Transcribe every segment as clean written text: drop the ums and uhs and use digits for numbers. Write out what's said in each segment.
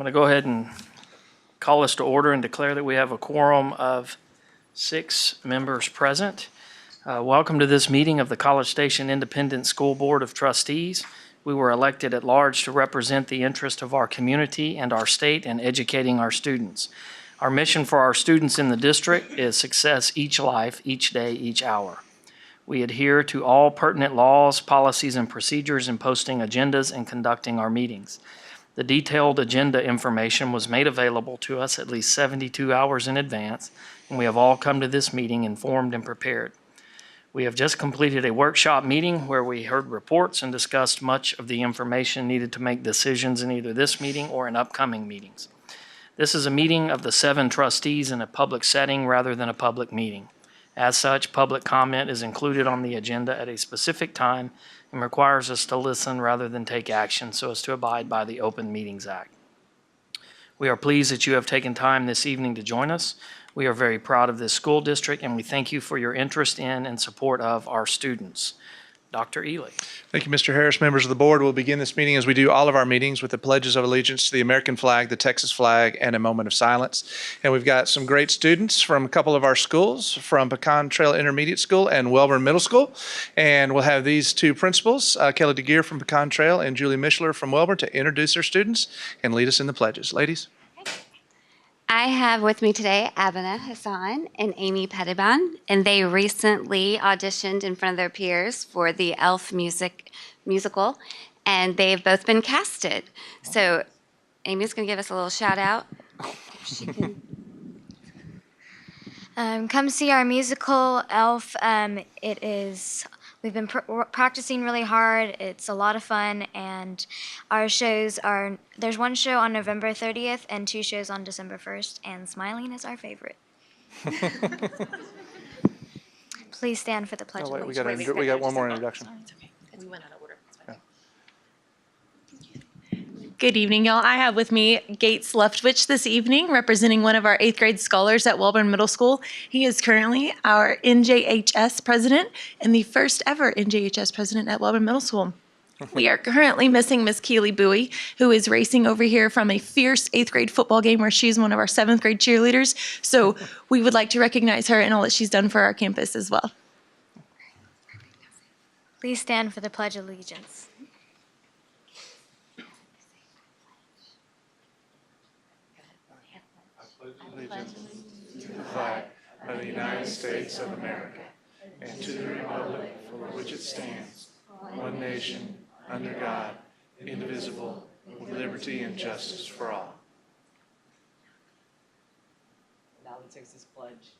going to go ahead and call us to order and declare that we have a quorum of 6 members present. Welcome to this meeting of the College Station Independent School Board of Trustees. We were elected at large to represent the interest of our community and our state in educating our students. Our mission for our students in the district is success each life, each day, each hour. We adhere to all pertinent laws, policies, and procedures in posting agendas and conducting our meetings. The detailed agenda information was made available to us at least 72 hours in advance, and we have all come to this meeting informed and prepared. We have just completed a workshop meeting where we heard reports and discussed much of the information needed to make decisions in either this meeting or in upcoming meetings. This is a meeting of the 7 trustees in a public setting rather than a public meeting. As such, public comment is included on the agenda at a specific time and requires us to listen rather than take action so as to abide by the Open Meetings Act. We are pleased that you have taken time this evening to join us. We are very proud of this school district, and we thank you for your interest in and support of our students. Dr. Ely. Thank you, Mr. Harris. Members of the board, we'll begin this meeting as we do all of our meetings with the pledges of allegiance to the American flag, the Texas flag, and a moment of silence. And we've got some great students from a couple of our schools, from Pecan Trail Intermediate School and Welborn Middle School. And we'll have these 2 principals, Kelly DeGear from Pecan Trail and Julie Mishler from Welborn, to introduce their students and lead us in the pledges. Ladies. I have with me today Abana Hassan and Amy Pettiban, and they recently auditioned in front of their peers for the Elf musical, and they've both been casted. So Amy's going to give us a little shout out. If she can. Come see our musical, Elf. We've been practicing really hard. It's a lot of fun, and our shows are, there's 1 show on November 30th and 2 shows on December 1st, and smiling is our favorite. Please stand for the Pledge of Allegiance. We got one more introduction. We went out of order. Good evening, y'all. I have with me Gates Leftwich this evening, representing one of our 8th grade scholars at Welborn Middle School. He is currently our NJHS president and the first ever NJHS president at Welborn Middle School. We are currently missing Miss Keely Bowie, who is racing over here from a fierce 8th grade football game where she's one of our 7th grade cheerleaders. So we would like to recognize her and all that she's done for our campus as well. Please stand for the Pledge of Allegiance. Allegiance to the flag of the United States of America and to the republic for which it stands, one nation, under God, indivisible, with liberty and justice for all. Now the Texas pledge.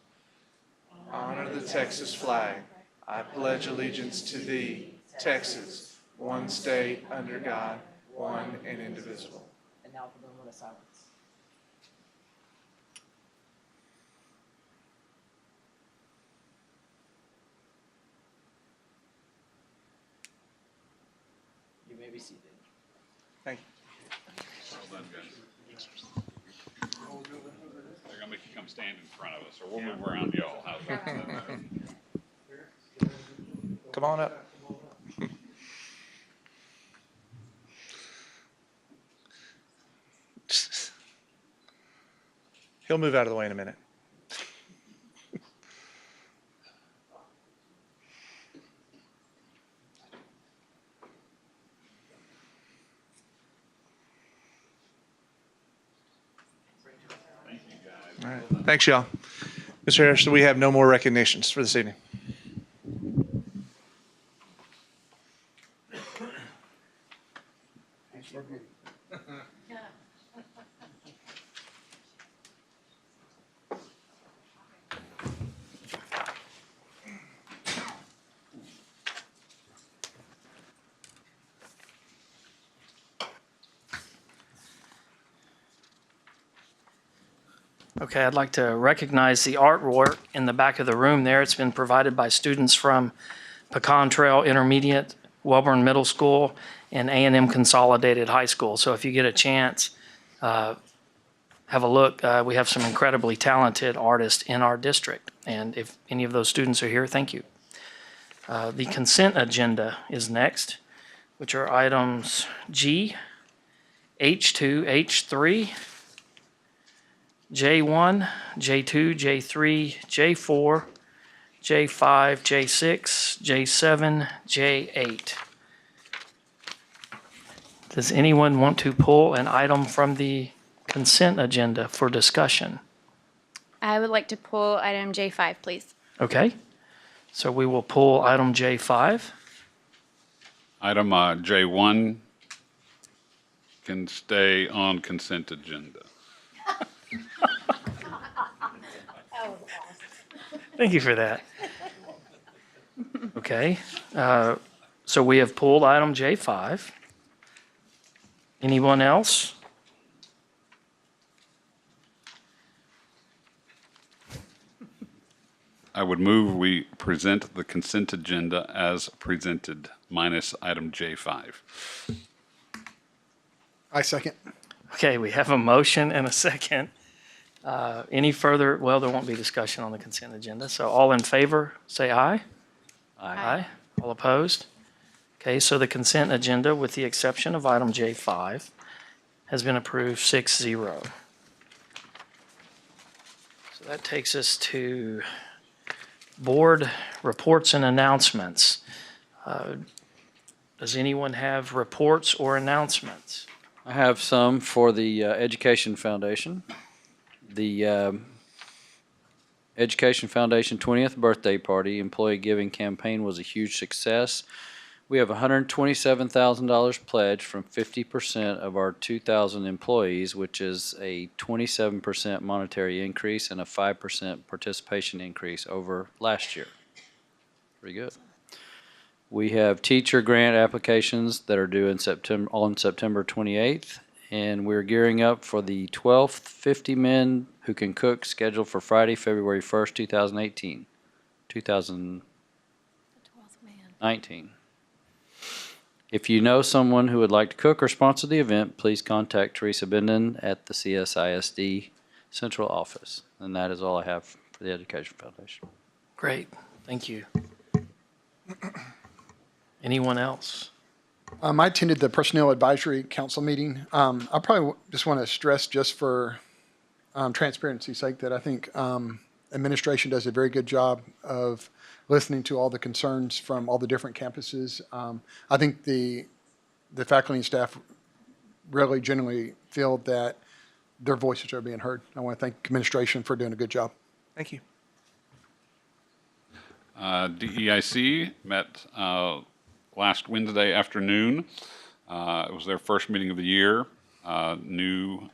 Honor the Texas flag. I pledge allegiance to thee, Texas, one state, under God, one and indivisible. And now for the moment of silence. You may be seated. Thank you. Well done, guys. They're gonna make you come stand in front of us, or we'll move around y'all. How's that? Come on up. He'll move out of the way in a minute. All right. Thanks, y'all. Mr. Harris, we have no more recognitions for this evening. Okay, I'd like to recognize the artwork in the back of the room there. It's been provided by students from Pecan Trail Intermediate, Welborn Middle School, and A&M Consolidated High School. So if you get a chance, have a look. We have some incredibly talented artists in our district. And if any of those students are here, thank you. The consent agenda is next, which are items G, H2, H3, J1, J2, J3, J4, J5, J6, J7, J8. Does anyone want to pull an item from the consent agenda for discussion? I would like to pull item J5, please. Okay, so we will pull item J5. Item J1 can stay on consent agenda. Thank you for that. Okay, so we have pulled item J5. Anyone else? I would move we present the consent agenda as presented, minus item J5. I second. Okay, we have a motion and a second. Any further, well, there won't be discussion on the consent agenda, so all in favor, say aye. Aye. All opposed? Okay, so the consent agenda, with the exception of item J5, has been approved 6-0. So that takes us to board reports and announcements. Does anyone have reports or announcements? I have some for the Education Foundation. The Education Foundation 20th birthday party employee giving campaign was a huge success. We have $127,000 pledged from 50% of our 2,000 employees, which is a 27% monetary increase and a 5% participation increase over last year. Pretty good. We have teacher grant applications that are due in September, on September 28th, and we're gearing up for the 12th 50 Men Who Can Cook scheduled for Friday, February 1st, 2019. If you know someone who would like to cook or sponsor the event, please contact Teresa Benden at the CSISD Central Office. And that is all I have for the Education Foundation. Great, thank you. Anyone else? I attended the Personnel Advisory Council meeting. I probably just want to stress, just for transparency's sake, that I think administration does a very good job of listening to all the concerns from all the different campuses. I think the faculty and staff really genuinely feel that their voices are being heard. I want to thank administration for doing a good job. Thank you. DEIC met last Wednesday afternoon. It was their first meeting of the year. New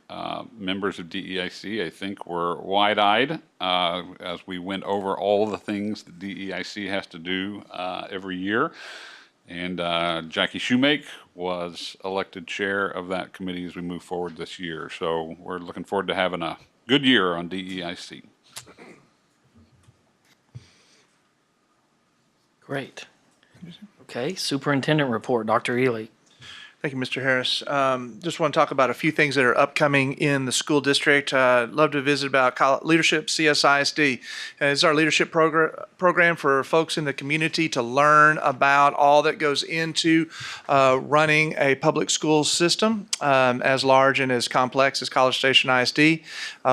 members of DEIC, I think, were wide-eyed as we went over all the things that DEIC has to do every year. And Jackie Shoemake was elected chair of that committee as we move forward this year. So we're looking forward to having a good year on DEIC. Great. Okay, superintendent report, Dr. Ely. Thank you, Mr. Harris. Just want to talk about a few things that are upcoming in the school district. Love to visit about leadership CSISD. It's our leadership program for folks in the community to learn about all that goes into running a public school system as large and as complex as College Station ISD.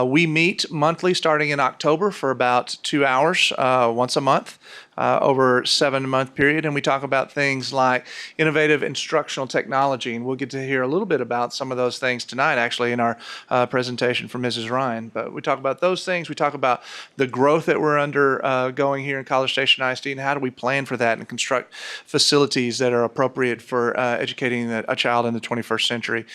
We meet monthly starting in October for about 2 hours once a month. Over a 7-month period, and we talk about things like innovative instructional technology, and we'll get to hear a little bit about some of those things tonight, actually, in our presentation from Mrs. Ryan. But we talk about those things. We talk about the growth that we're undergoing here in College Station ISD, and how do we plan for that and construct facilities that are appropriate for educating a child in the 21st century.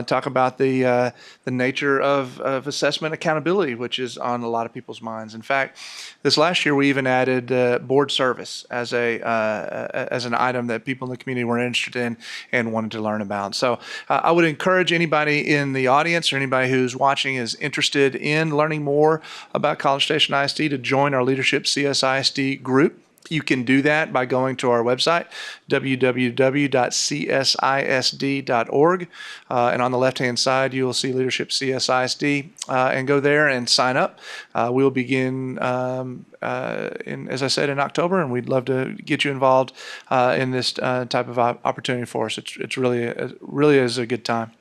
Talk about the nature of assessment accountability, which is on a lot of people's minds. In fact, this last year we even added board service as an item that people in the community were interested in and wanted to learn about. So I would encourage anybody in the audience or anybody who's watching is interested in learning more about College Station ISD to join our Leadership CSISD group. You can do that by going to our website, www.csisd.org. And on the left-hand side, you will see Leadership CSISD, and go there and sign up. We'll begin, as I said, in October, and we'd love to get you involved in this type of opportunity for us. It's really is a good time.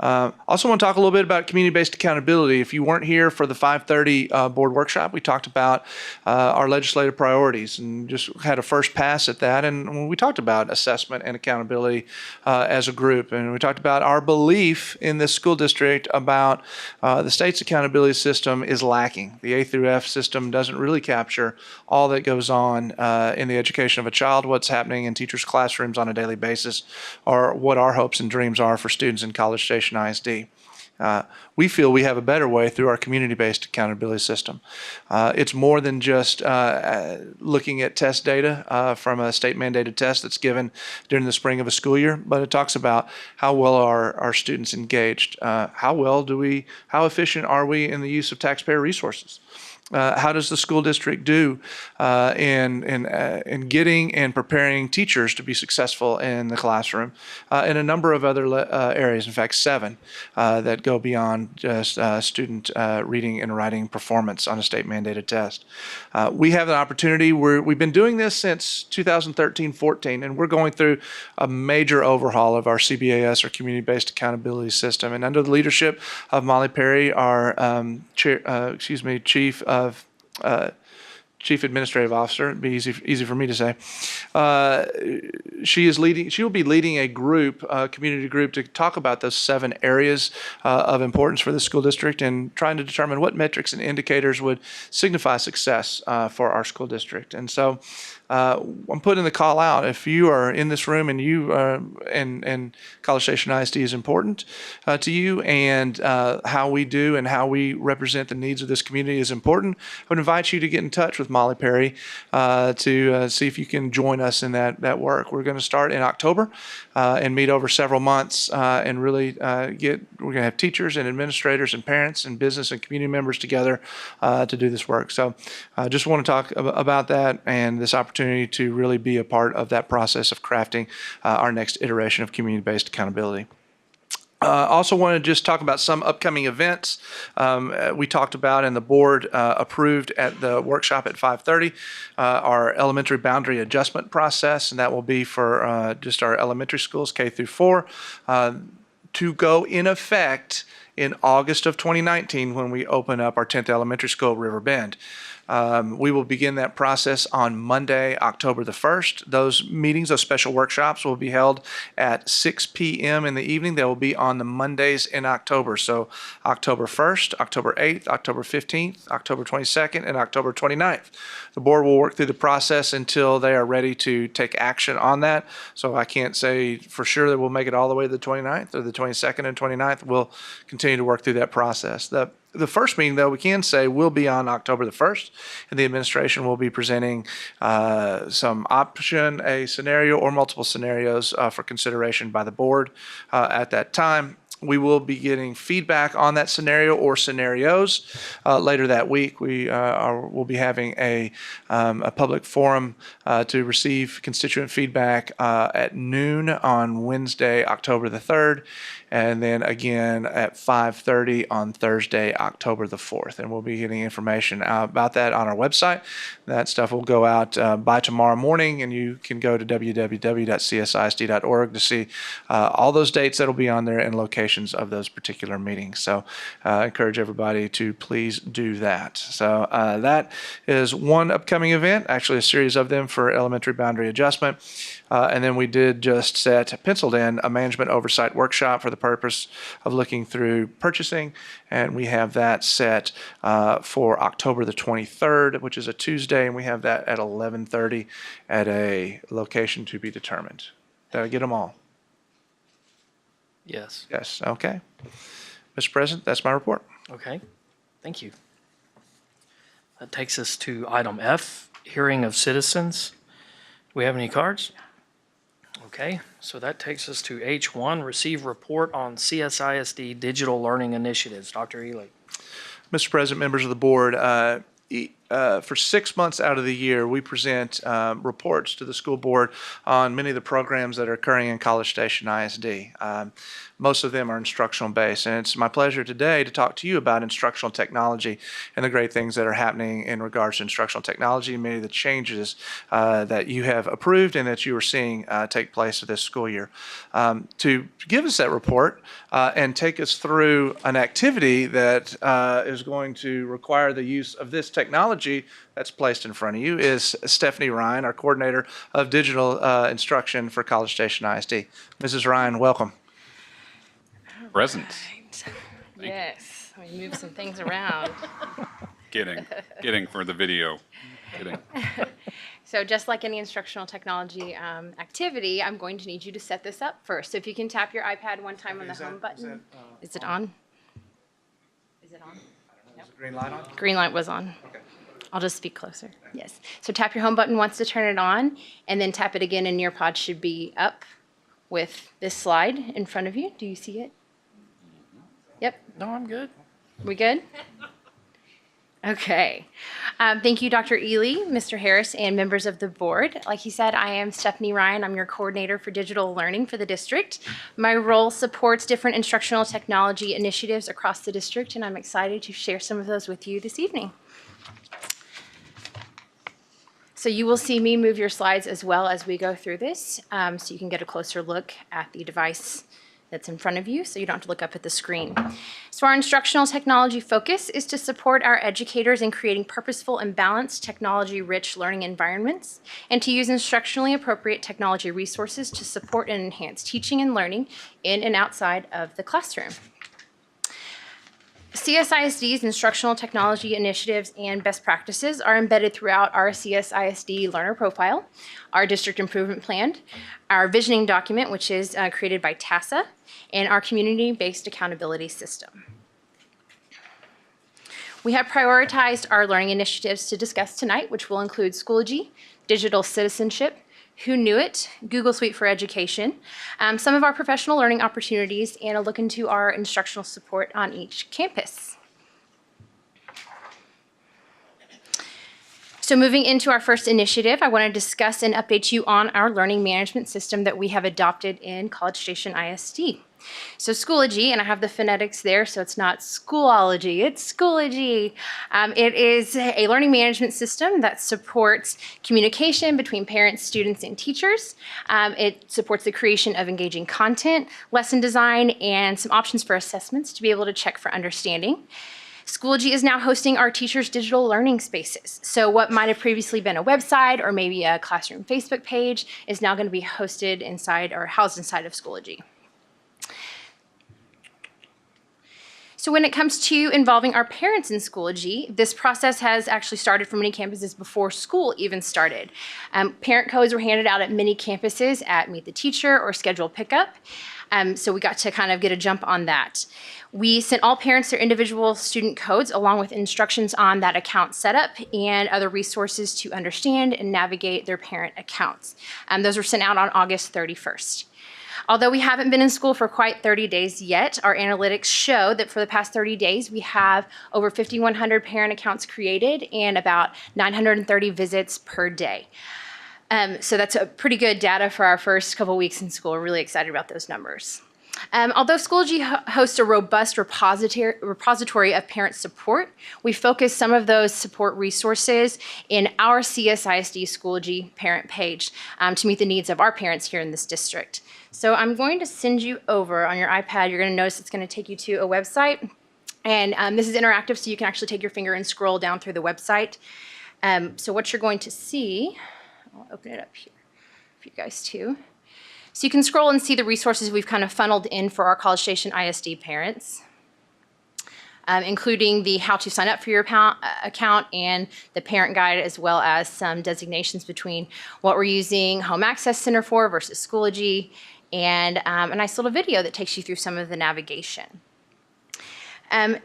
Also want to talk a little bit about community-based accountability. If you weren't here for the 5:30 board workshop, we talked about our legislative priorities and just had a first pass at that. And we talked about assessment and accountability as a group. And we talked about our belief in this school district about the state's accountability system is lacking. The A through F system doesn't really capture all that goes on in the education of a child, what's happening in teachers' classrooms on a daily basis, or what our hopes and dreams are for students in College Station ISD. We feel we have a better way through our community-based accountability system. It's more than just looking at test data from a state-mandated test that's given during the spring of a school year, but it talks about how well are our students engaged, how efficient are we in the use of taxpayer resources. How does the school district do in getting and preparing teachers to be successful in the classroom, and a number of other areas, in fact 7, that go beyond just student reading and writing performance on a state mandated test. We have an opportunity where we've been doing this since 2013-14, and we're going through a major overhaul of our CBAS, or community-based accountability system. And under the leadership of Molly Perry, our Chief Administrative Officer, it'd be easy for me to say. She will be leading a group, a community group, to talk about those 7 areas of importance for the school district and trying to determine what metrics and indicators would signify success for our school district. And so I'm putting the call out. If you are in this room and you and College Station ISD is important to you, and how we do and how we represent the needs of this community is important, I would invite you to get in touch with Molly Perry to see if you can join us in that work. We're going to start in October and meet over several months and really we're going to have teachers and administrators and parents and business and community members together to do this work. So I just want to talk about that and this opportunity to really be a part of that process of crafting our next iteration of community-based accountability. Also want to just talk about some upcoming events we talked about and the board approved at the workshop at 5:30, our elementary boundary adjustment process, and that will be for just our elementary schools K through 4 to go in effect in August of 2019 when we open up our 10th elementary school, River Bend. We will begin that process on Monday, October the 1st. Those meetings, those special workshops will be held at 6 p.m. in the evening. They will be on the Mondays in October. So October 1st, October 8th, October 15th, October 22nd, and October 29th. The board will work through the process until they are ready to take action on that. So I can't say for sure that we'll make it all the way to the 29th or the 22nd and 29th. We'll continue to work through that process. The first meeting, though, we can say will be on October the 1st, and the administration will be presenting some option, a scenario, or multiple scenarios for consideration by the board at that time. We will be getting feedback on that scenario or scenarios later that week. We'll be having a public forum to receive constituent feedback at noon on Wednesday, October the 3rd, and then again at 5:30 on Thursday, October the 4th. And we'll be getting information about that on our website. That stuff will go out by tomorrow morning, and you can go to www.csisd.org to see all those dates that will be on there and locations of those particular meetings. So I encourage everybody to please do that. So that is one upcoming event, actually a series of them for elementary boundary adjustment. And then we did just penciled in a management oversight workshop for the purpose of looking through purchasing. And we have that set for October the 23rd, which is a Tuesday. And we have that at 11:30 at a location to be determined. Did I get them all? Yes. Yes, okay. Mr. President, that's my report. Okay, thank you. That takes us to item F, hearing of citizens. Do we have any cards? Okay, so that takes us to H1, receive report on CSISD digital learning initiatives. Dr. Ely. Mr. President, members of the board, for 6 months out of the year, we present reports to the school board on many of the programs that are occurring in College Station ISD. Most of them are instructional based, and it's my pleasure today to talk to you about instructional technology and the great things that are happening in regards to instructional technology and many of the changes that you have approved and that you are seeing take place this school year. To give us that report and take us through an activity that is going to require the use of this technology that's placed in front of you is Stephanie Ryan, our coordinator of digital instruction for College Station ISD. Mrs. Ryan, welcome. Present. Yes, we move some things around. Kidding for the video. Kidding. So just like any instructional technology activity, I'm going to need you to set this up first. So if you can tap your iPad one time on the home button. Is it on? Is it on? Is the green light on? Green light was on. Okay. I'll just speak closer. Yes. So tap your home button once to turn it on, and then tap it again, and your pod should be up with this slide in front of you. Do you see it? Yep. No, I'm good. We good? Okay. Thank you, Dr. Ely, Mr. Harris, and members of the board. Like he said, I am Stephanie Ryan. I'm your coordinator for digital learning for the district. My role supports different instructional technology initiatives across the district, and I'm excited to share some of those with you this evening. So you will see me move your slides as well as we go through this, so you can get a closer look at the device that's in front of you, so you don't have to look up at the screen. So our instructional technology focus is to support our educators in creating purposeful and balanced technology-rich learning environments, and to use instructionally appropriate technology resources to support and enhance teaching and learning in and outside of the classroom. CSISD's instructional technology initiatives and best practices are embedded throughout our CSISD learner profile, our district improvement plan, our visioning document, which is created by TASA, and our community-based accountability system. We have prioritized our learning initiatives to discuss tonight, which will include Schoology, digital citizenship, Who Knew It, Google Suite for Education, some of our professional learning opportunities, and a look into our instructional support on each campus. So moving into our first initiative, I want to discuss and update you on our learning management system that we have adopted in College Station ISD. So Schoology, and I have the phonetics there, so it's not Schoology, it's Schoology. It is a learning management system that supports communication between parents, students, and teachers. It supports the creation of engaging content, lesson design, and some options for assessments to be able to check for understanding. Schoology is now hosting our teachers' digital learning spaces. So what might have previously been a website or maybe a classroom Facebook page is now going to be hosted inside or housed inside of Schoology. So when it comes to involving our parents in Schoology, this process has actually started for many campuses before school even started. Parent codes were handed out at many campuses at Meet the Teacher or Schedule Pickup. So we got to kind of get a jump on that. We sent all parents their individual student codes along with instructions on that account setup and other resources to understand and navigate their parent accounts. Those were sent out on August 31st. Although we haven't been in school for quite 30 days yet, our analytics show that for the past 30 days, we have over 5,100 parent accounts created and about 930 visits per day. So that's a pretty good data for our first couple weeks in school. We're really excited about those numbers. Although Schoology hosts a robust repository of parent support, we focus some of those support resources in our CSISD Schoology parent page to meet the needs of our parents here in this district. So I'm going to send you over on your iPad. You're going to notice it's going to take you to a website. And this is interactive, so you can actually take your finger and scroll down through the website. So what you're going to see, I'll open it up here for you guys too. So you can scroll and see the resources we've kind of funneled in for our College Station ISD parents, including the how to sign up for your account and the parent guide, as well as some designations between what we're using Home Access Center for versus Schoology, and a nice little video that takes you through some of the navigation.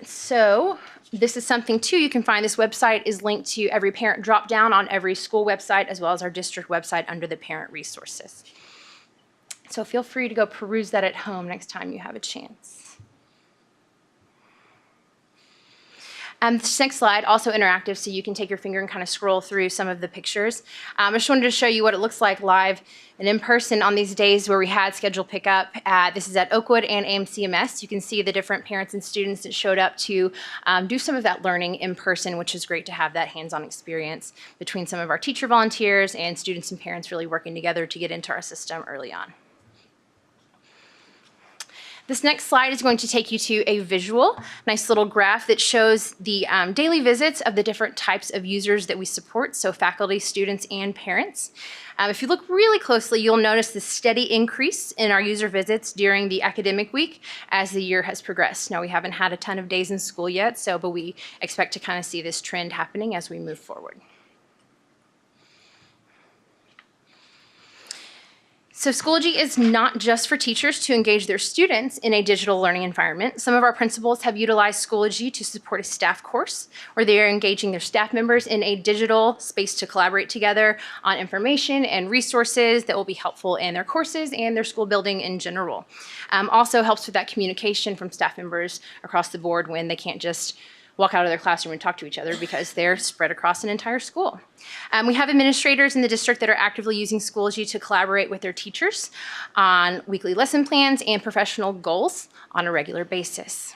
So this is something too, you can find this website is linked to every parent drop down on every school website, as well as our district website under the parent resources. So feel free to go peruse that at home next time you have a chance. This next slide, also interactive, so you can take your finger and kind of scroll through some of the pictures. I just wanted to show you what it looks like live and in person on these days where we had scheduled pickup. This is at Oakwood and AMCMS. You can see the different parents and students that showed up to do some of that learning in person, which is great to have that hands-on experience between some of our teacher volunteers and students and parents really working together to get into our system early on. This next slide is going to take you to a visual, nice little graph that shows the daily visits of the different types of users that we support, so faculty, students, and parents. If you look really closely, you'll notice the steady increase in our user visits during the academic week as the year has progressed. Now, we haven't had a ton of days in school yet, but we expect to kind of see this trend happening as we move forward. So Schoology is not just for teachers to engage their students in a digital learning environment. Some of our principals have utilized Schoology to support a staff course where they are engaging their staff members in a digital space to collaborate together on information and resources that will be helpful in their courses and their school building in general. Also helps with that communication from staff members across the board when they can't just walk out of their classroom and talk to each other because they're spread across an entire school. We have administrators in the district that are actively using Schoology to collaborate with their teachers on weekly lesson plans and professional goals on a regular basis.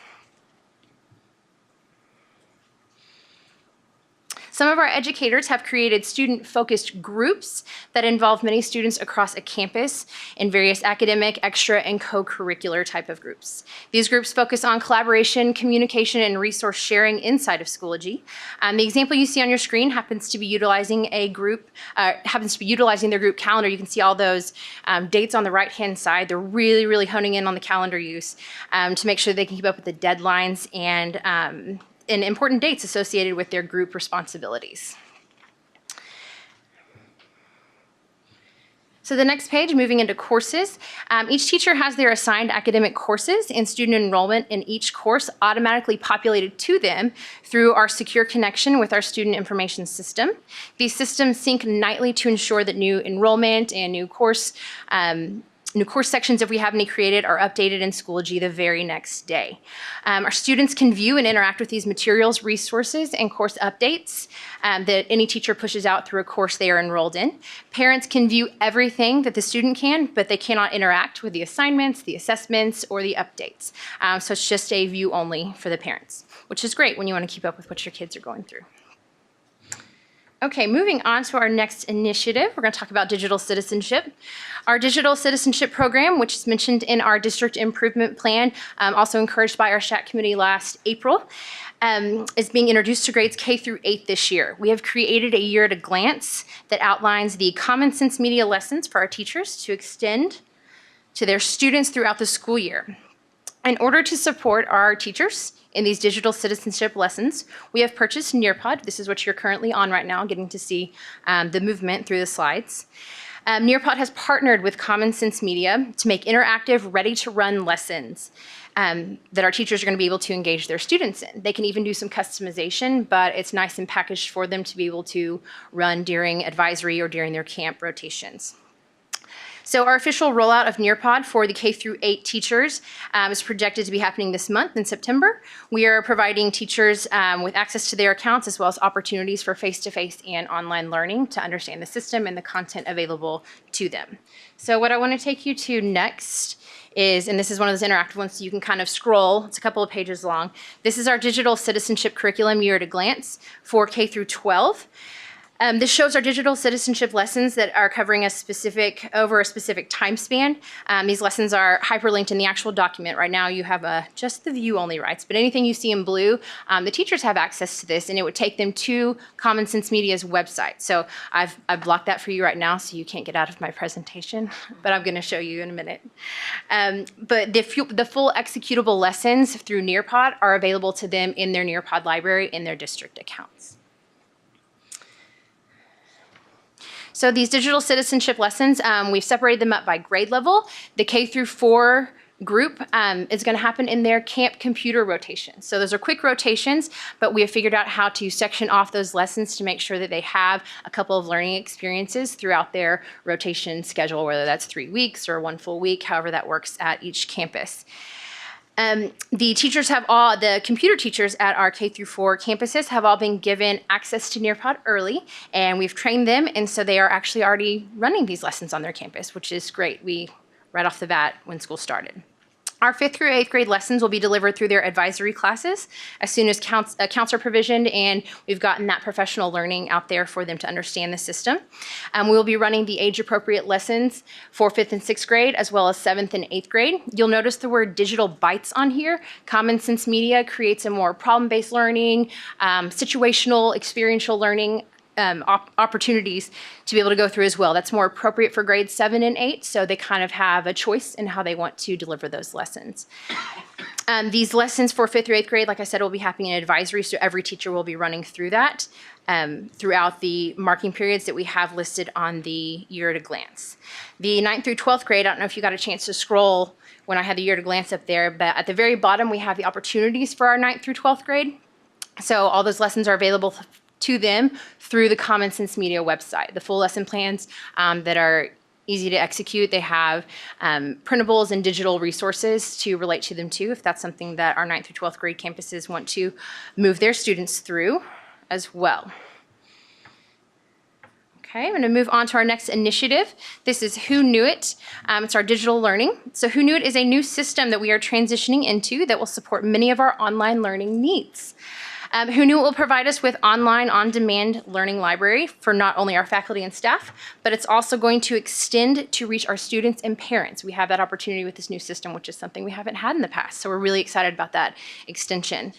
Some of our educators have created student-focused groups that involve many students across a campus in various academic, extra, and co-curricular type of groups. These groups focus on collaboration, communication, and resource sharing inside of Schoology. The example you see on your screen happens to be utilizing their group calendar. You can see all those dates on the right-hand side. They're really, really honing in on the calendar use to make sure they can keep up with the deadlines and important dates associated with their group responsibilities. So the next page, moving into courses. Each teacher has their assigned academic courses and student enrollment in each course automatically populated to them through our secure connection with our student information system. These systems sync nightly to ensure that new enrollment and new course sections, if we have any created, are updated in Schoology the very next day. Our students can view and interact with these materials, resources, and course updates that any teacher pushes out through a course they are enrolled in. Parents can view everything that the student can, but they cannot interact with the assignments, the assessments, or the updates. So it's just a view only for the parents, which is great when you want to keep up with what your kids are going through. Okay, moving on to our next initiative, we're going to talk about digital citizenship. Our digital citizenship program, which is mentioned in our district improvement plan, also encouraged by our SHAC committee last April, is being introduced to grades K through 8 this year. We have created a year at a glance that outlines the common sense media lessons for our teachers to extend to their students throughout the school year. In order to support our teachers in these digital citizenship lessons, we have purchased Nearpod. This is what you're currently on right now, getting to see the movement through the slides. Nearpod has partnered with Common Sense Media to make interactive, ready-to-run lessons that our teachers are going to be able to engage their students in. They can even do some customization, but it's nice and packaged for them to be able to run during advisory or during their camp rotations. So our official rollout of Nearpod for the K through 8 teachers is projected to be happening this month in September. We are providing teachers with access to their accounts as well as opportunities for face-to-face and online learning to understand the system and the content available to them. So what I want to take you to next is, and this is one of those interactive ones so you can kind of scroll, it's a couple of pages long. This is our digital citizenship curriculum year at a glance for K through 12. This shows our digital citizenship lessons that are covering over a specific time span. These lessons are hyperlinked in the actual document. Right now you have just the view-only rights, but anything you see in blue, the teachers have access to this, and it would take them to Common Sense Media's website. So I've blocked that for you right now so you can't get out of my presentation, but I'm going to show you in a minute. But the full executable lessons through Nearpod are available to them in their Nearpod library in their district accounts. So these digital citizenship lessons, we've separated them up by grade level. The K through 4 group is going to happen in their camp computer rotations. So those are quick rotations, but we have figured out how to section off those lessons to make sure that they have a couple of learning experiences throughout their rotation schedule, whether that's 3 weeks or 1 full week, however that works at each campus. The computer teachers at our K through 4 campuses have all been given access to Nearpod early, and we've trained them, and so they are actually already running these lessons on their campus, which is great. Right off the bat when school started. Our 5th through 8th grade lessons will be delivered through their advisory classes as soon as accounts are provisioned, and we've gotten that professional learning out there for them to understand the system. We will be running the age-appropriate lessons for 5th and 6th grade, as well as 7th and 8th grade. You'll notice the word digital bites on here. Common Sense Media creates a more problem-based learning, situational, experiential learning opportunities to be able to go through as well. That's more appropriate for grades 7 and 8, so they kind of have a choice in how they want to deliver those lessons. These lessons for 5th through 8th grade, like I said, will be happening in advisory, so every teacher will be running through that throughout the marking periods that we have listed on the year at a glance. The 9th through 12th grade, I don't know if you got a chance to scroll when I had the year at a glance up there, but at the very bottom we have the opportunities for our 9th through 12th grade. So all those lessons are available to them through the Common Sense Media website. The full lesson plans that are easy to execute. They have printables and digital resources to relate to them too, if that's something that our 9th through 12th grade campuses want to move their students through as well. Okay, I'm going to move on to our next initiative. This is Who Knew It? It's our digital learning. So Who Knew It is a new system that we are transitioning into that will support many of our online learning needs. Who Knew It will provide us with online, on-demand learning library for not only our faculty and staff, but it's also going to extend to reach our students and parents. We have that opportunity with this new system, which is something we haven't had in the past. So we're really excited about that extension.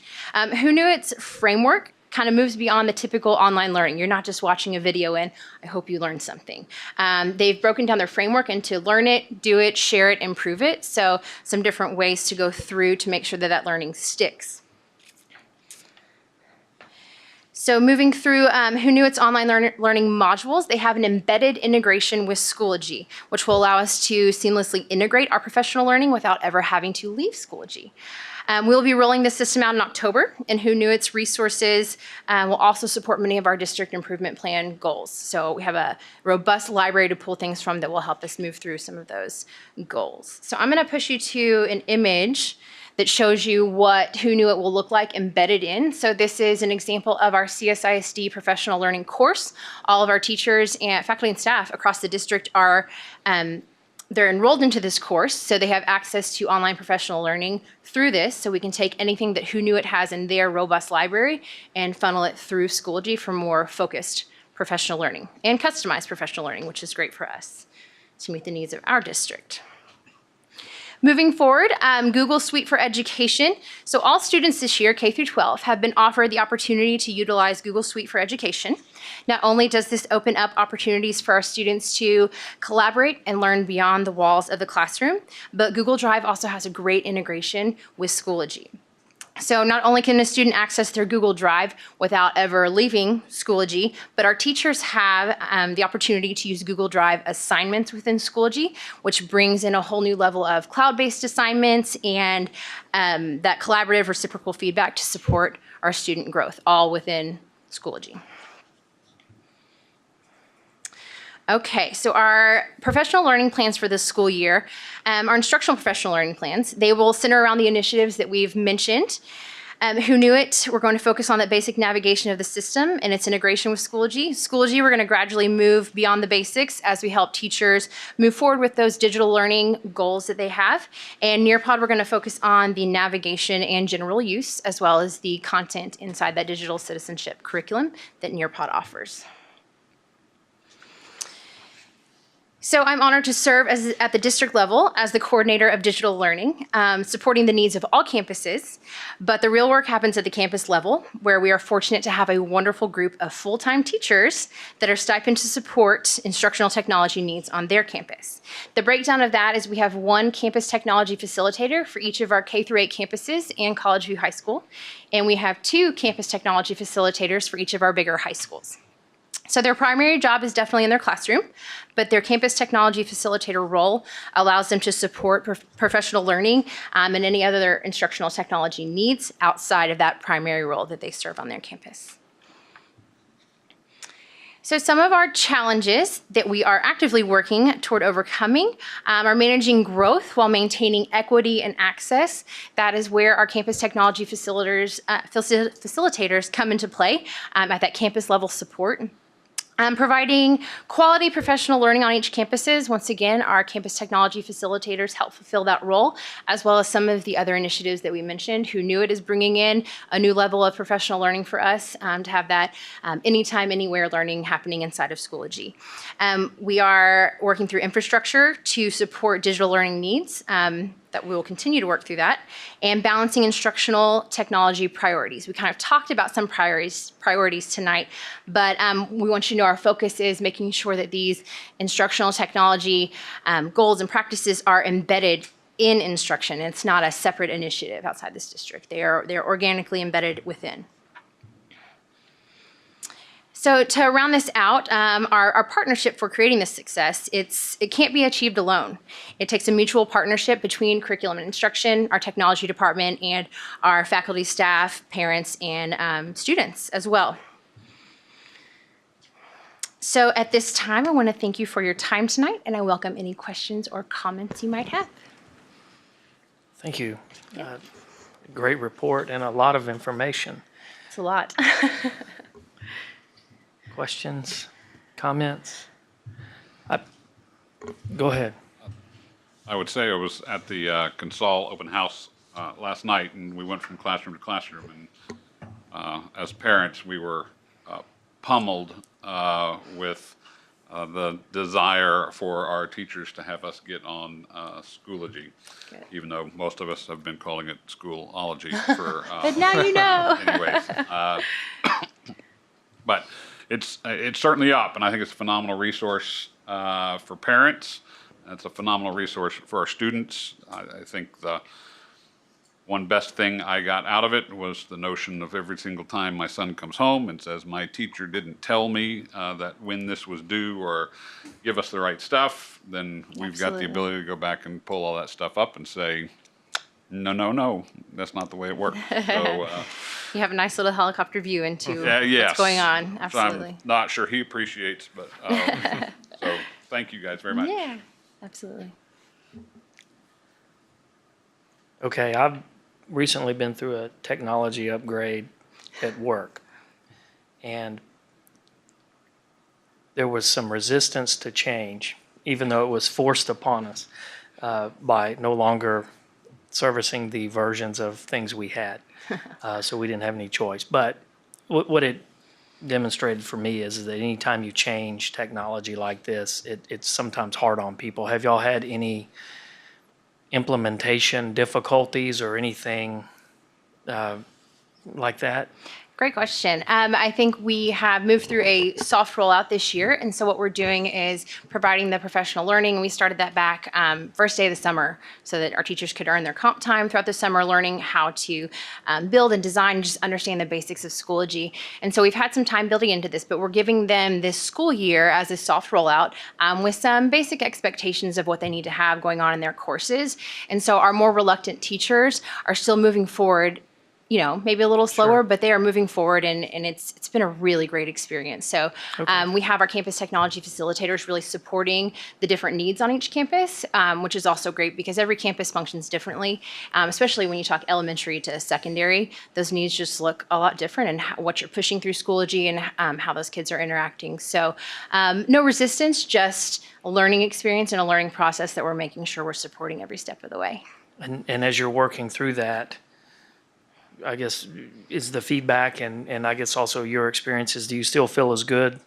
Who Knew It's framework kind of moves beyond the typical online learning. You're not just watching a video and I hope you learned something. They've broken down their framework into learn it, do it, share it, improve it. So some different ways to go through to make sure that that learning sticks. So moving through Who Knew It's online learning modules, they have an embedded integration with Schoology, which will allow us to seamlessly integrate our professional learning without ever having to leave Schoology. We'll be rolling this system out in October, and Who Knew It's resources will also support many of our district improvement plan goals. So we have a robust library to pull things from that will help us move through some of those goals. So I'm going to push you to an image that shows you what Who Knew It will look like embedded in. So this is an example of our CSISD professional learning course. All of our teachers and faculty and staff across the district are they're enrolled into this course, so they have access to online professional learning through this, so we can take anything that Who Knew It has in their robust library and funnel it through Schoology for more focused professional learning and customized professional learning, which is great for us to meet the needs of our district. Moving forward, Google Suite for Education. So all students this year, K through 12, have been offered the opportunity to utilize Google Suite for Education. Not only does this open up opportunities for our students to collaborate and learn beyond the walls of the classroom, but Google Drive also has a great integration with Schoology. So not only can a student access their Google Drive without ever leaving Schoology, but our teachers have the opportunity to use Google Drive assignments within Schoology, which brings in a whole new level of cloud-based assignments and that collaborative reciprocal feedback to support our student growth, all within Schoology. Okay, so our professional learning plans for this school year, our instructional professional learning plans, they will center around the initiatives that we've mentioned. Who Knew It? We're going to focus on that basic navigation of the system and its integration with Schoology. Schoology, we're going to gradually move beyond the basics as we help teachers move forward with those digital learning goals that they have. And Nearpod, we're going to focus on the navigation and general use, as well as the content inside that digital citizenship curriculum that Nearpod offers. So I'm honored to serve at the district level as the coordinator of digital learning, supporting the needs of all campuses. But the real work happens at the campus level, where we are fortunate to have a wonderful group of full-time teachers that are stipend to support instructional technology needs on their campus. The breakdown of that is we have one campus technology facilitator for each of our K through 8 campuses and College View High School. And we have 2 campus technology facilitators for each of our bigger high schools. So their primary job is definitely in their classroom, but their campus technology facilitator role allows them to support professional learning and any other instructional technology needs outside of that primary role that they serve on their campus. So some of our challenges that we are actively working toward overcoming are managing growth while maintaining equity and access. That is where our campus technology facilitators come into play at that campus level support. Providing quality professional learning on each campuses. Once again, our campus technology facilitators help fulfill that role, as well as some of the other initiatives that we mentioned. Who Knew It is bringing in a new level of professional learning for us to have that anytime, anywhere learning happening inside of Schoology. We are working through infrastructure to support digital learning needs. That we will continue to work through that, and balancing instructional technology priorities. We kind of talked about some priorities tonight, but we want you to know our focus is making sure that these instructional technology goals and practices are embedded in instruction. It's not a separate initiative outside this district. They're organically embedded within. So to round this out, our partnership for creating this success, it can't be achieved alone. It takes a mutual partnership between curriculum and instruction, our technology department, and our faculty, staff, parents, and students as well. So at this time, I want to thank you for your time tonight, and I welcome any questions or comments you might have. Thank you. Great report and a lot of information. It's a lot. Questions, comments? Go ahead. I would say I was at the Consol open house last night, and we went from classroom to classroom. And as parents, we were pummeled with the desire for our teachers to have us get on Schoology, even though most of us have been calling it Schoology for. But now you know. Anyways, but it's certainly up, and I think it's a phenomenal resource for parents. It's a phenomenal resource for our students. I think the one best thing I got out of it was the notion of every single time my son comes home and says, my teacher didn't tell me that when this was due or give us the right stuff, then we've got the ability to go back and pull all that stuff up and say, no, that's not the way it works. So, you have a nice little helicopter view into yes. what's going on. So Absolutely. I'm not sure he appreciates, but so thank you guys very much. Yeah, absolutely. Okay, I've recently been through a technology upgrade at work, and there was some resistance to change, even though it was forced upon us by no longer servicing the versions of things we had. So we didn't have any choice. But what it demonstrated for me is that anytime you change technology like this, it's sometimes hard on people. Have y'all had any implementation difficulties or anything like that? Great question. I think we have moved through a soft rollout this year, and so what we're doing is providing the professional learning. We started that back first day of the summer so that our teachers could earn their comp time throughout the summer, learning how to build and design and just understand the basics of Schoology. And so we've had some time building into this, but we're giving them this school year as a soft rollout with some basic expectations of what they need to have going on in their courses. And so our more reluctant teachers are still moving forward, you know, maybe a little slower, but they are moving forward, and it's been a really great experience. So we have our campus technology facilitators really supporting the different needs on each campus, which is also great because every campus functions differently, especially when you talk elementary to secondary. Those needs just look a lot different, and what you're pushing through Schoology and how those kids are interacting. So no resistance, just a learning experience and a learning process that we're making sure we're supporting every step of the way. And as you're working through that, I guess, is the feedback and I guess also your experiences, do you still feel as good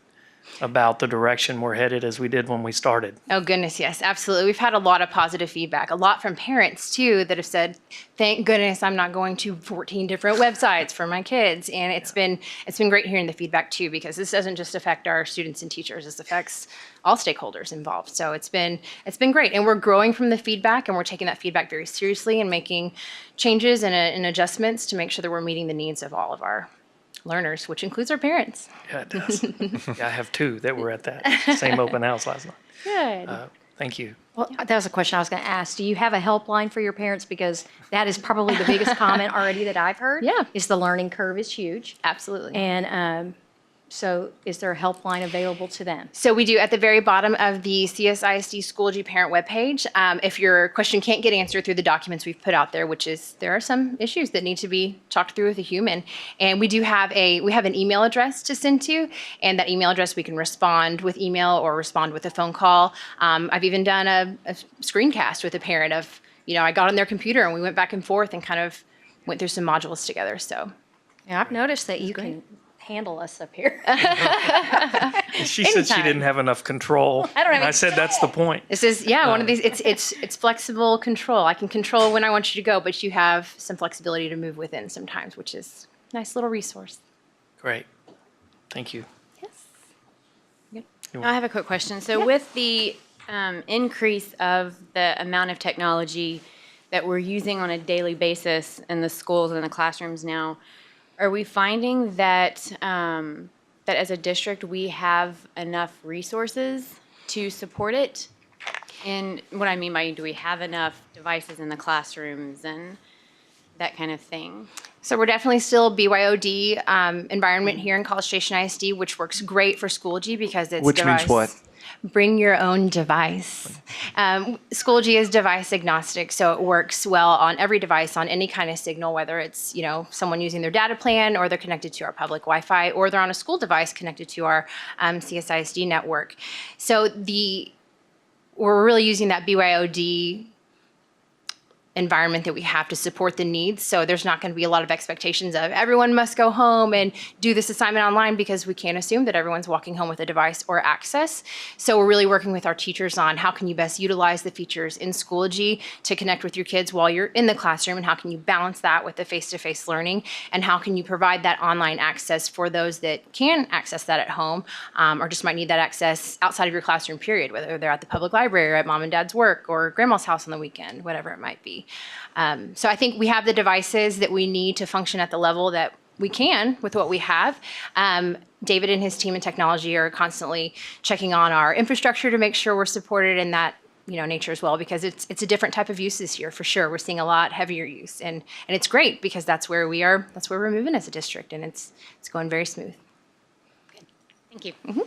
about the direction we're headed as we did when we started? Oh goodness, yes, absolutely. We've had a lot of positive feedback, a lot from parents too that have said, thank goodness I'm not going to 14 different websites for my kids. And it's been great hearing the feedback too, because this doesn't just affect our students and teachers, this affects all stakeholders involved. So it's been great, and we're growing from the feedback, and we're taking that feedback very seriously and making changes and adjustments to make sure that we're meeting the needs of all of our learners, which includes our parents. Yeah, it does. Yeah, I have two that were at that same open house last night. Good. Thank you. Well, that was a question I was going to ask. Do you have a helpline for your parents? Because that is probably the biggest comment already that I've heard. Yeah. Is the learning curve is huge. Absolutely. And So is there a helpline available to them? So we do at the very bottom of the CSISD Schoology parent webpage. If your question can't get answered through the documents we've put out there, which is there are some issues that need to be talked through with a human, and we have an email address to send to, and that email address we can respond with email or respond with a phone call. I've even done a screencast with a parent of, I got on their computer and we went back and forth and kind of went through some modules together. So Yeah, I've noticed that you can handle us up here. And she said she Anytime. didn't have enough control. I don't have And I any said, that's the point. this is one of these. It's flexible control. I can control when I want you to go, but you have some flexibility to move within sometimes, which is a nice little resource. Great. Thank you. Yes. I have a quick question. So with the increase of the amount of technology that we're using on a daily basis in the schools and in the classrooms now, are we finding that that as a district we have enough resources to support it? And what I mean by do we have enough devices in the classrooms and that kind of thing? So we're definitely still BYOD environment here in College Station ISD, which works great for Schoology because it's Which means what? Bring your own device. Schoology is device agnostic, so it works well on every device on any kind of signal, whether it's someone using their data plan or they're connected to our public Wi-Fi or they're on a school device connected to our CSISD network. So we're really using that BYOD environment that we have to support the needs. So there's not going to be a lot of expectations of everyone must go home and do this assignment online because we can't assume that everyone's walking home with a device or access. So we're really working with our teachers on how can you best utilize the features in Schoology to connect with your kids while you're in the classroom, and how can you balance that with the face-to-face learning, and how can you provide that online access for those that can access that at home or just might need that access outside of your classroom period, whether they're at the public library or at mom and dad's work or grandma's house on the weekend, whatever it might be. So I think we have the devices that we need to function at the level that we can with what we have. David and his team in technology are constantly checking on our infrastructure to make sure we're supported in that nature as well, because it's a different type of use this year for sure. We're seeing a lot heavier use, and it's great because that's where we're moving as a district, and it's going very smooth. Thank you. Mm-hmm.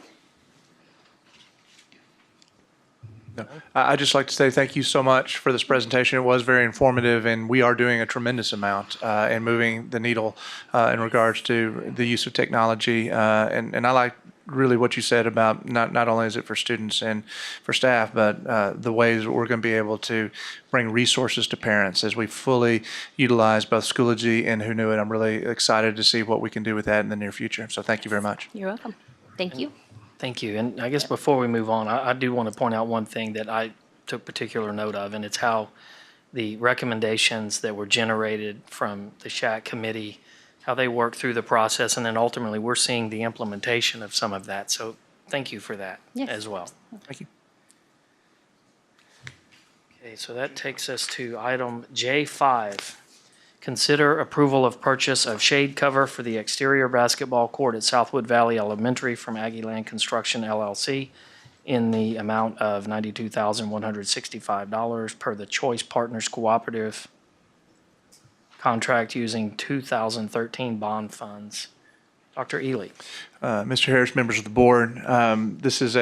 I'd just like to say thank you so much for this presentation. It was very informative, and we are doing a tremendous amount in moving the needle in regards to the use of technology. And I like really what you said about not only is it for students and for staff, but the ways that we're going to be able to bring resources to parents as we fully utilize both Schoology and Who Knew It. I'm really excited to see what we can do with that in the near future. So thank you very much. You're welcome. Thank you. Thank you. And I guess before we move on, I do want to point out one thing that I took particular note of, and it's how the recommendations that were generated from the SHAC committee, how they worked through the process, and then ultimately we're seeing the implementation of some of that. So thank you for that as well. Thank you. Okay, so that takes us to item J5. Consider approval of purchase of shade cover for the exterior basketball court at Southwood Valley Elementary from Aggie Land Construction LLC in the amount of $92,165 per the Choice Partners Cooperative contract using 2013 bond funds. Dr. Ely. Mr. Harris, members of the board, this is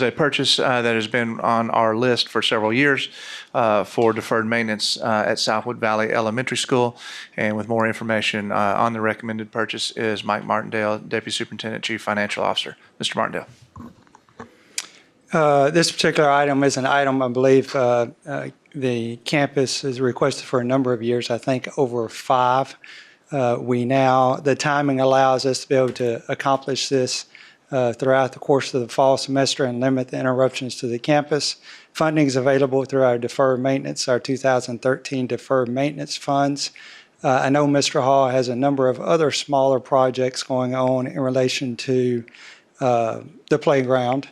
a purchase that has been on our list for several years for deferred maintenance at Southwood Valley Elementary School. And with more information on the recommended purchase is Mike Martindale, Deputy Superintendent, Chief Financial Officer. Mr. Martindale. This particular item is an item I believe the campus has requested for a number of years, I think over 5. The timing allows us to be able to accomplish this throughout the course of the fall semester and limit the interruptions to the campus. Funding is available through our deferred maintenance, our 2013 deferred maintenance funds. I know Mr. Hall has a number of other smaller projects going on in relation to the playground.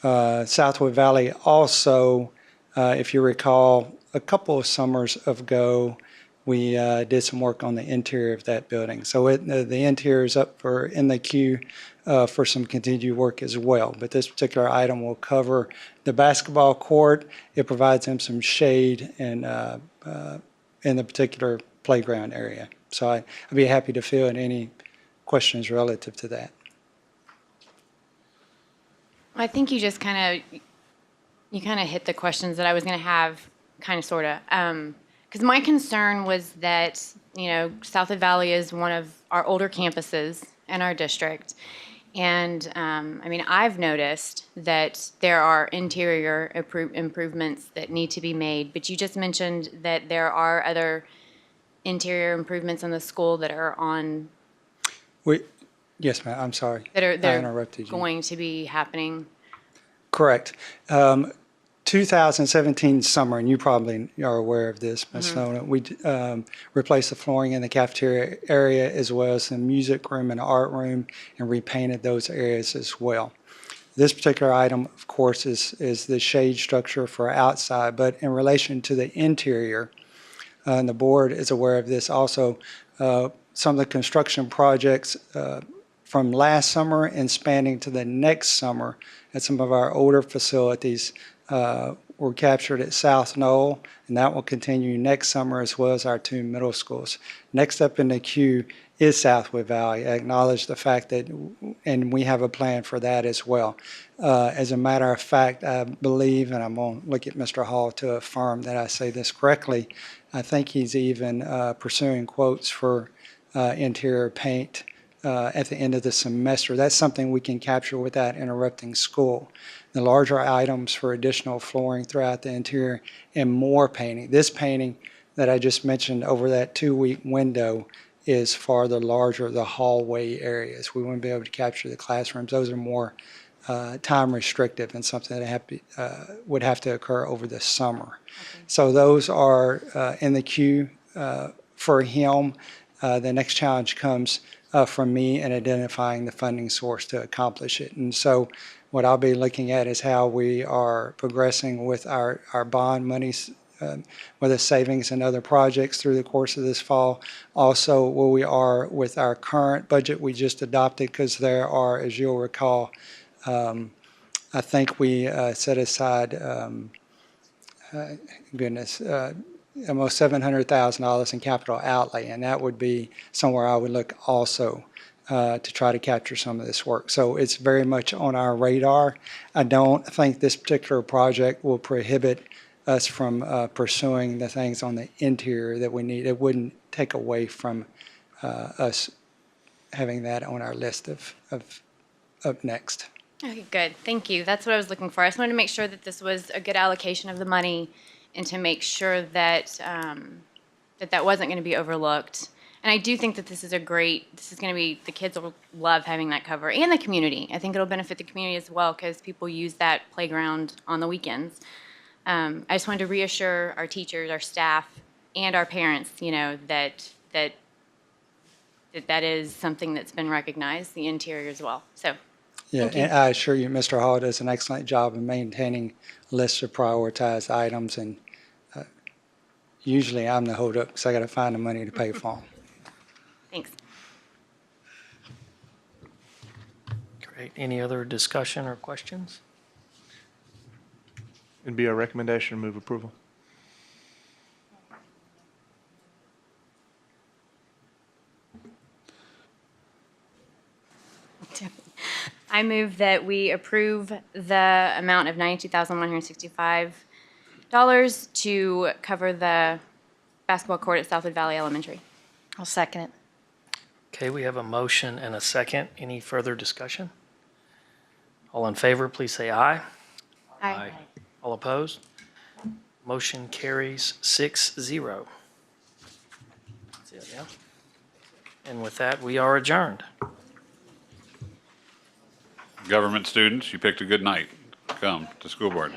Southwood Valley also, if you recall, a couple of summers ago, we did some work on the interior of that building. So the interior is up in the queue for some continued work as well. But this particular item will cover the basketball court. It provides them some shade in the particular playground area. So I'd be happy to field any questions relative to that. I think you just kind of hit the questions that I was going to have, kind of, sort of. Because my concern was that, Southwood Valley is one of our older campuses in our district. And, I've noticed that there are interior improvements that need to be made. But you just mentioned that there are other interior improvements in the school that are on, Yes, ma'am, I'm sorry. that are I interrupted you. going to be happening. Correct. 2017 summer, and you probably are aware of this, Ms. Snowden, we replaced the flooring in the cafeteria area as well as the music room and art room and repainted those areas as well. This particular item, of course, is the shade structure for outside, but in relation to the interior, and the board is aware of this also, some of the construction projects from last summer and spanning to the next summer at some of our older facilities were captured at South Knoll, and that will continue next summer as well as our 2 middle schools. Next up in the queue is Southwood Valley. I acknowledge the fact that, and we have a plan for that as well. As a matter of fact, I believe, and I'm going to look at Mr. Hall to affirm that I say this correctly, I think he's even pursuing quotes for interior paint at the end of the semester. That's something we can capture without interrupting school. The larger items for additional flooring throughout the interior and more painting. This painting that I just mentioned over that 2-week window is farther larger, the hallway areas. We wouldn't be able to capture the classrooms. Those are more time restrictive and something that would have to occur over the summer. Okay. So those are in the queue for him. The next challenge comes from me in identifying the funding source to accomplish it. And so what I'll be looking at is how we are progressing with our bond monies, with the savings and other projects through the course of this fall. Also, where we are with our current budget we just adopted, because there are, as you'll recall, I think we set aside, almost $700,000 in capital outlay, and that would be somewhere I would look also to try to capture some of this work. So it's very much on our radar. I don't think this particular project will prohibit us from pursuing the things on the interior that we need. It wouldn't take away from us having that on our list of up next. Okay, good. Thank you. That's what I was looking for. I just wanted to make sure that this was a good allocation of the money and to make sure that that wasn't going to be overlooked. And I do think that this is going to be, the kids will love having that cover, and the community. I think it'll benefit the community as well, because people use that playground on the weekends. I just wanted to reassure our teachers, our staff, and our parents, that is something that's been recognized, the interior as well. So, yeah, and I assure you, Mr. Hall does an excellent job of maintaining lists of prioritized items, and usually I'm the holdup because I got to find the money to pay for them. Thanks. Great. Any other discussion or questions? It'd be a recommendation to move approval. I move that we approve the amount of $92,165 to cover the basketball court at Southwood Valley Elementary. I'll second it. Okay, we have a motion and a second. Any further discussion? All in favor, please say aye. Aye. All opposed? Motion carries 6-0. That's it, yeah? And with that, we are adjourned. Government students, you picked a good night to come to school board.